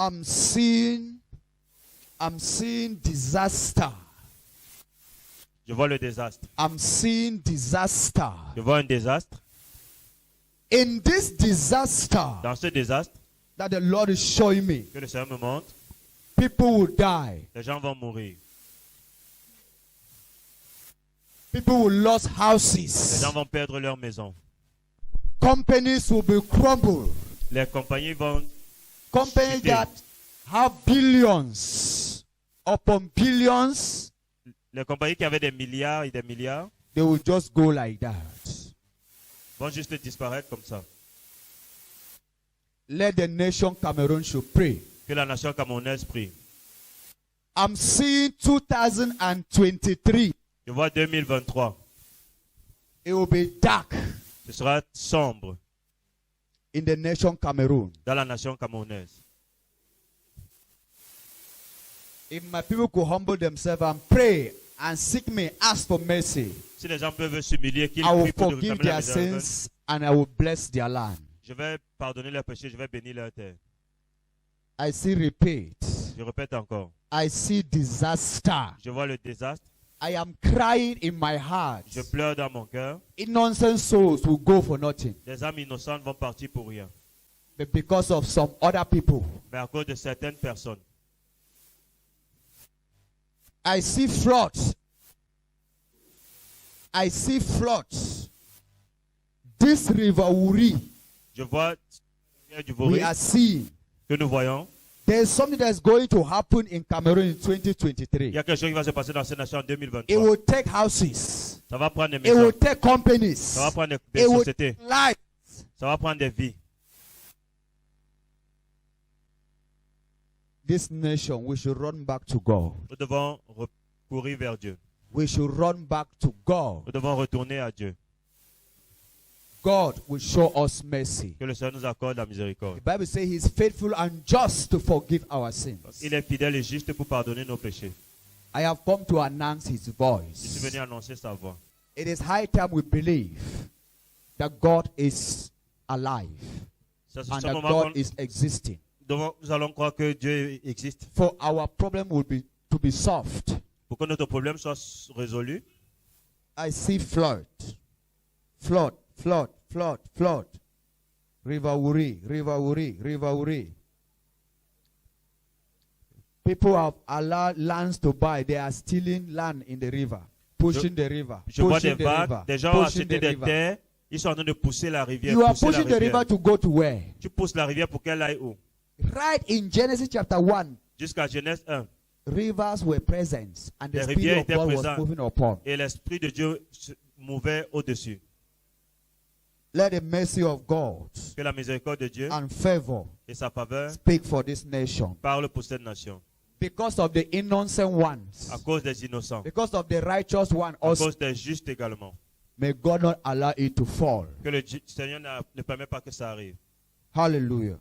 I'm seeing disaster. Je vois le désastre. I'm seeing disaster. Je vois un désastre. In this disaster Dans ce désastre that the Lord is showing me, que le Seigneur me montre, people will die. les gens vont mourir. People will lose Les houses. gens vont perdre leur maison. Companies will be crumbled. Les compagnies vont... Companies chuter. that have billions upon billions, Les compagnies qui avaient des milliards et des milliards they will just go like that. vont juste disparaître comme ça. Let the nation Cameroon should pray. Que la nation camerounaise prie. I'm seeing 2023. Je vois 2023. It will be dark Ce sera sombre in the nation Cameroon. dans la nation camerounaise. If my people could humble themselves and pray and seek me, ask for mercy, Si les gens peuvent s'humilier, qu'ils I will prient pour forgive réclamer la their miséricorde, sins and I will bless their land. je vais pardonner leurs péchés, je vais bénir leur terre. I see repeat. Je répète encore. I see disaster. Je vois le désastre. I am crying in my heart. Je pleure dans mon cœur. Innocent souls will go for nothing. Des âmes innocentes vont partir pour rien. But because of some other people, Mais à cause de certaines personnes, I see floods. I see floods. This river WOURI, je vois du we WOURI are seeing. que nous voyons. There is something that's going to happen in Cameroon in Il 2023. y a quelque chose qui va se passer dans cette nation en It 2023. will take houses. Ça va prendre des It will maisons. take companies. Ça va prendre des It will sociétés. take lives. Ça va prendre des vies. This nation, we should run back to God. Nous devons recourir vers Dieu. We should run back to God. Nous devons retourner à Dieu. God will show us mercy. Que le Seigneur nous accorde la miséricorde. The Bible says He is faithful and just to forgive our sins. Il est fidèle et juste pour pardonner nos péchés. I have come to announce His Je suis voice. venu annoncer sa voix. It is high time we believe that God is alive C'est and ce that moment God is existing. nous allons croire que Dieu existe. For our problem will be to be solved. Pour que notre problème soit résolu, I see flood. Flood, flood, flood, flood. River WOURI, River WOURI, River WOURI. People have allowed lands to buy. They are stealing land in the river, pushing the river, je vois pushing des the vagues, river, des gens ont pushing acheté the des river. terres, ils sont en train de pousser la rivière. You are pousser la pushing the river rivière. to go to where? Tu pousses la rivière pour qu'elle aille où? Right in Genesis chapter 1, Jusqu'à Genèse 1. rivers were present and the Les Spirit rivières of étaient God was présentes. moving upon. Et l'Esprit de Dieu se mouvait au-dessus. Let the mercy of God Que la miséricorde de Dieu and favor et sa faveur speak for this nation. parlent pour cette nation. Because of the innocent ones, À cause des innocents. because of the righteous one, À also, cause des justes également. may God not allow it to fall. Que le Seigneur ne permet pas que ça arrive. Hallelujah.